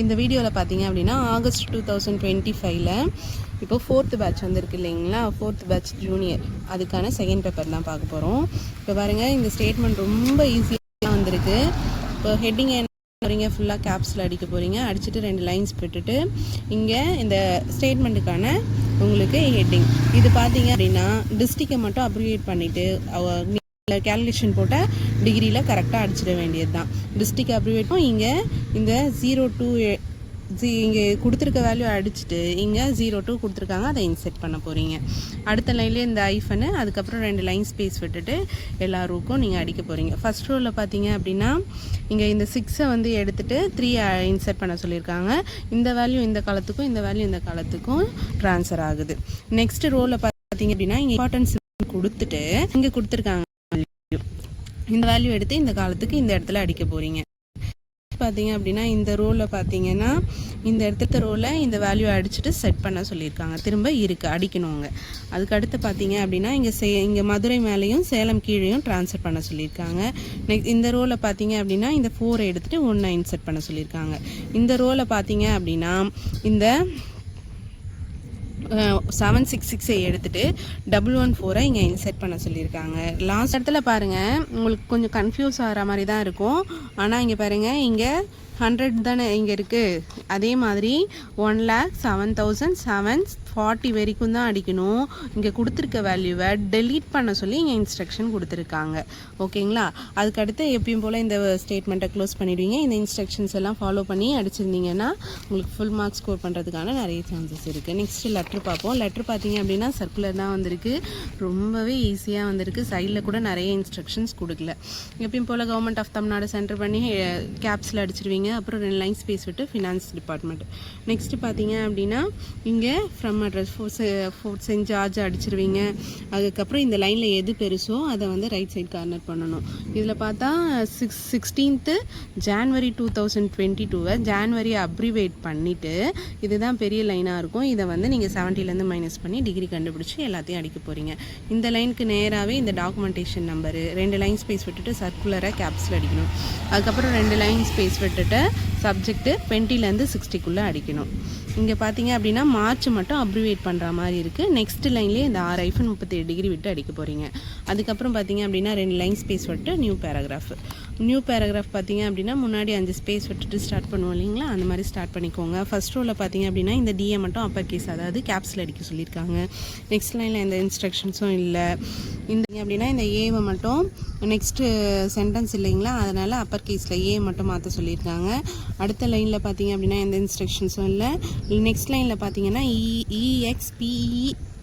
இந்த வீடியோவில் பார்த்தீங்க அப்படின்னா ஆகஸ்ட் 2025ல் இப்போ 4th பேட்ச் வந்திருக்கு இல்லைங்களா, 4th பேட்ச் ஜூனியர், அதுக்கான செகண்ட் பேப்பர் தான் பார்க்க போகிறோம். இப்போ பாருங்கள், இந்த ஸ்டேட்மெண்ட் ரொம்ப ஈஸியாக வந்திருக்கு. இப்போ ஹெட்டிங் என்ன போகிறீங்க, ஃபுல்லாக கேப்ஸில் அடிக்க போகிறீங்க. அடிச்சுட்டு 2 லைன்ஸ் விட்டுட்டு இங்கே இந்த ஸ்டேட்மெண்ட்டுக்கான உங்களுக்கு ஹெட்டிங் இது பார்த்தீங்க அப்படின்னா டிஸ்ட்ரிக்டை மட்டும் அப்ரிவேட் பண்ணிவிட்டு கேல்குலேஷன் போட்ட டிகிரியில் கரெக்டாக அடிச்சிட வேண்டியது தான். டிஸ்ட்ரிக்ட் அப்ரிவேட்டும் இங்கே இந்த 02 இங்கே கொடுத்துருக்க வேல்யூ அடிச்சுட்டு இங்கே 02 கொடுத்துருக்காங்க, அதை இன்செர்ட் பண்ண போகிறீங்க. அடுத்த லைன்லேயே இந்த ஐஃபனு, அதுக்கப்புறம் 2 லைன் ஸ்பேஸ் விட்டுட்டு எல்லா ரூக்கும் நீங்கள் அடிக்க போகிறீங்க. ஃபஸ்ட் ரோவில் பார்த்தீங்க அப்படின்னா இங்கே இந்த 6 வந்து எடுத்துகிட்டு 3 இன்செர்ட் பண்ண சொல்லியிருக்காங்க. இந்த வேல்யூ இந்த காலத்துக்கும் இந்த வேல்யூ இந்த காலத்துக்கும் ட்ரான்ஸ்ஃபர் ஆகுது. நெக்ஸ்ட் ரோவில் பார்த்தீங்க அப்படின்னா இங்கே இம்பார்ட்டன்ஸ் கொடுத்துட்டு இங்கே கொடுத்துருக்காங்க இந்த வேல்யூ எடுத்து இந்த காலத்துக்கு இந்த இடத்துல அடிக்க போகிறீங்க. பார்த்தீங்க அப்படின்னா இந்த ரோவில் பார்த்தீங்கன்னா இந்த இடத்துல ரோவில் இந்த வேல்யூ அடிச்சுட்டு செட் பண்ண சொல்லியிருக்காங்க. திரும்ப இருக்குது அடிக்கணுங்க. அதுக்கு அடுத்து பார்த்தீங்க அப்படின்னா இங்கே மதுரை மேலேயும் சேலம் கீழேயும் ட்ரான்ஸ்ஃபர் பண்ண சொல்லியிருக்காங்க. நெக்ஸ்ட் இந்த ரோவில் பார்த்தீங்க அப்படின்னா இந்த 4 எடுத்துகிட்டு 1 இன்செர்ட் பண்ண சொல்லியிருக்காங்க. இந்த ரோவில் பார்த்தீங்க அப்படின்னா இந்த 766 எடுத்துகிட்டு 114 இங்கே இன்செர்ட் பண்ண சொல்லியிருக்காங்க. லாஸ்ட் இடத்துல பாருங்கள், உங்களுக்கு கொஞ்சம் கன்ஃபியூஸ் ஆகிற மாதிரி தான் இருக்கும். ஆனால் இங்கே பாருங்கள், இங்கே 100 தானே இங்கே இருக்குது. அதே மாதிரி 1,07,740 வரைக்கும் தான் அடிக்கணும். இங்கே கொடுத்துருக்க வேல்யூவை டெலீட் பண்ண சொல்லி இங்கே இன்ஸ்ட்ரக்ஷன் கொடுத்துருக்காங்க. ஓகேங்களா? அதுக்கடுத்து எப்பயும் போல் இந்த ஸ்டேட்மெண்ட்டை க்ளோஸ் பண்ணிவிடுவீங்க. இந்த இன்ஸ்ட்ரக்ஷன்ஸ் எல்லாம் ஃபாலோ பண்ணி அடிச்சிருந்தீங்கன்னா உங்களுக்கு ஃபுல் மார்க்ஸ் ஸ்கோர் பண்ணுறதுக்கான நிறைய சான்சஸ் இருக்குது. நெக்ஸ்ட்டு லெட்ரு பார்ப்போம். லெட்ரு பார்த்தீங்க அப்படின்னா சர்க்குலர் தான் வந்திருக்கு. ரொம்பவே ஈஸியாக வந்திருக்கு. சைடில் கூட நிறைய இன்ஸ்ட்ரக்ஷன்ஸ் கொடுக்கல. எப்பயும் போல் கவர்மெண்ட் ஆஃப் தமிழ்நாடு சென்டர் பண்ணி கேப்ஸில் அடிச்சிருவீங்க. அப்புறம் 2 லைன் ஸ்பேஸ் விட்டு ஃபினான்ஸ் டிபார்ட்மெண்ட். நெக்ஸ்ட்டு பார்த்தீங்க அப்படின்னா இங்கே from address Fort St George அடிச்சிருவீங்க. அதுக்கப்புறம் இந்த லைனில் எது பெருசோ அதை வந்து ரைட் சைட் கார்னர் பண்ணணும். இதில் பார்த்தா 16th January 2022 ஜான்வரி அப்ரிவேட் பண்ணிவிட்டு இதுதான் பெரிய லைனாக இருக்கும். இதை வந்து நீங்கள் 70லேருந்து மைனஸ் பண்ணி டிகிரி கண்டுபிடிச்சி எல்லாத்தையும் அடிக்க போகிறீங்க. இந்த லைனுக்கு நேராகவே இந்த டாக்குமெண்டேஷன் நம்பரு 2 லைன் ஸ்பேஸ் விட்டுட்டு சர்க்குலராக கேப்ஸில் அடிக்கணும். அதுக்கப்புறம் 2 லைன் ஸ்பேஸ் விட்டுட்டு சப்ஜெக்ட்டு 20லேருந்து 60க்குள்ளே அடிக்கணும். இங்கே பார்த்தீங்க அப்படின்னா மார்ச் மட்டும் அப்ரிவேட் பண்ணுற மாதிரி இருக்குது. நெக்ஸ்ட் லைன்லேயே இந்த 6-37 டிகிரி விட்டு அடிக்க போகிறீங்க. அதுக்கப்புறம் பார்த்தீங்க அப்படின்னா 2 லைன் ஸ்பேஸ் விட்டு நியூ பேராகிராஃப் பார்த்தீங்க அப்படின்னா முன்னாடி 5 ஸ்பேஸ் விட்டுட்டு ஸ்டார்ட் பண்ணுவோம் இல்லைங்களா, அந்த மாதிரி ஸ்டார்ட் பண்ணிக்கோங்க. ஃபர்ஸ்ட் ரோவில் பார்த்தீங்க அப்படின்னா இந்த டிஏ மட்டும் அப்பர் கேஸ், அதாவது கேப்ஸில் அடிக்க சொல்லியிருக்காங்க. நெக்ஸ்ட் லைனில் எந்த இன்ஸ்ட்ரக்ஷன்ஸும் இல்லை. இந்த அப்படின்னா இந்த ஏவை மட்டும் நெக்ஸ்ட்டு சென்டென்ஸ் இல்லைங்களா, அதனால் அப்பர் கேஸில் ஏ மட்டும் மாற்ற சொல்லியிருக்காங்க. அடுத்த லைனில் பார்த்தீங்க அப்படின்னா எந்த இன்ஸ்ட்ரக்ஷன்ஸும் இல்லை. நெக்ஸ்ட் லைனில் பார்த்தீங்கன்னா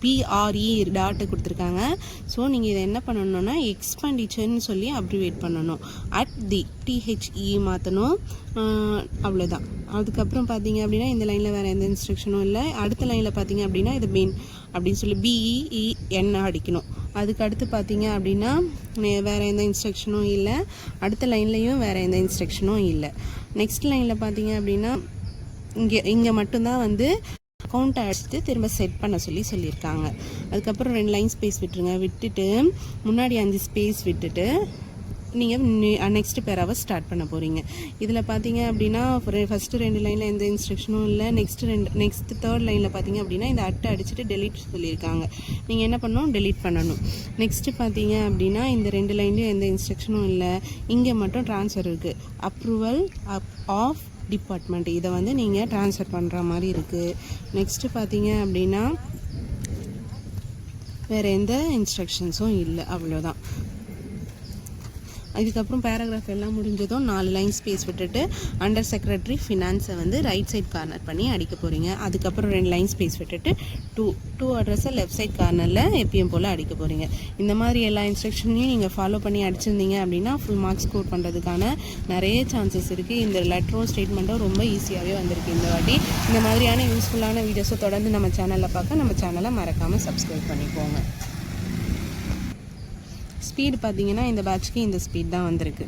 PRE டாட்டு கொடுத்துருக்காங்க. ஸோ நீங்கள் இதை என்ன பண்ணணும்னா எக்ஸ்பெண்டிச்சர்னு சொல்லி அப்ரிவேட் பண்ணணும். THE மாற்றணும். அவ்வளோதான். அதுக்கப்புறம் பார்த்தீங்க அப்படின்னா இந்த லைனில் வேறு எந்த இன்ஸ்ட்ரக்ஷனும் இல்லை. அடுத்த லைனில் பார்த்தீங்க அப்படின்னா இது மெயின் அப்படின்னு சொல்லி BEN அடிக்கணும். அதுக்கு அடுத்து பார்த்தீங்க அப்படின்னா வேறு எந்த இன்ஸ்ட்ரக்ஷனும் இல்லை. அடுத்த லைன்லேயும் வேறு எந்த இன்ஸ்ட்ரக்ஷனும் இல்லை. நெக்ஸ்ட் லைனில் பார்த்தீங்க அப்படின்னா இங்கே மட்டும்தான் வந்து அக்கௌண்ட் அடிச்சுட்டு திரும்ப செட் பண்ண சொல்லியிருக்காங்க. அதுக்கப்புறம் 2 லைன் ஸ்பேஸ் விட்டுருங்க. விட்டுட்டு முன்னாடி 5 ஸ்பேஸ் விட்டுட்டு நீங்கள் நெக்ஸ்ட் பேராவை ஸ்டார்ட் பண்ண போகிறீங்க. இதில் பார்த்தீங்க அப்படின்னா ஃபஸ்ட்டு 2 லைனில் எந்த இன்ஸ்ட்ரக்ஷனும் இல்லை. நெக்ஸ்ட் தேர்ட் லைனில் பார்த்தீங்க அப்படின்னா இந்த அட்டை அடிச்சுட்டு டெலீட் சொல்லியிருக்காங்க. நீங்கள் என்ன பண்ணணும், டெலீட் பண்ணணும். நெக்ஸ்ட்டு பார்த்தீங்க அப்படின்னா இந்த 2 லைன்லேயும் எந்த இன்ஸ்ட்ரக்ஷனும் இல்லை. இங்கே மட்டும் ட்ரான்ஸ்ஃபர் இருக்குது. அப்ரூவல் ஆஃப் டிபார்ட்மெண்ட், இதை வந்து நீங்கள் ட்ரான்ஸ்ஃபர் பண்ணுற மாதிரி இருக்குது. நெக்ஸ்ட்டு பார்த்தீங்க அப்படின்னா வேறு எந்த இன்ஸ்ட்ரக்ஷன்ஸும் இல்லை. அவ்வளோதான். அதுக்கப்புறம் பேராகிராஃப் எல்லாம் முடிஞ்சதும் 4 லைன் ஸ்பேஸ் விட்டுட்டு அண்டர் செக்ரட்டரி ஃபினான்ஸை வந்து ரைட் சைட் கார்னர் பண்ணி அடிக்க போகிறீங்க. அதுக்கப்புறம் 2 லைன் ஸ்பேஸ் விட்டுட்டு டூ அட்ரஸை லெஃப்ட் சைட் கார்னரில் எப்பயும் போல் அடிக்க போகிறீங்க. இந்த மாதிரி எல்லா இன்ஸ்ட்ரக்ஷனையும் நீங்கள் ஃபாலோ பண்ணி அடிச்சிருந்தீங்க அப்படின்னா ஃபுல் மார்க்ஸ் ஸ்கோர் பண்ணுறதுக்கான நிறைய சான்சஸ் இருக்குது. இந்த லெட்டரும் ஸ்டேட்மெண்ட்டும் ரொம்ப ஈஸியாகவே வந்திருக்கு இந்த வாட்டி. இந்த மாதிரியான யூஸ்ஃபுல்லான வீடியோஸை தொடர்ந்து நம்ம சேனலில் பார்க்க நம்ம சேனலை மறக்காமல் சப்ஸ்கிரைப் பண்ணிக்கோங்க. ஸ்பீடு பார்த்தீங்கன்னா இந்த பேட்ச்க்கு இந்த ஸ்பீட் தான் வந்திருக்கு.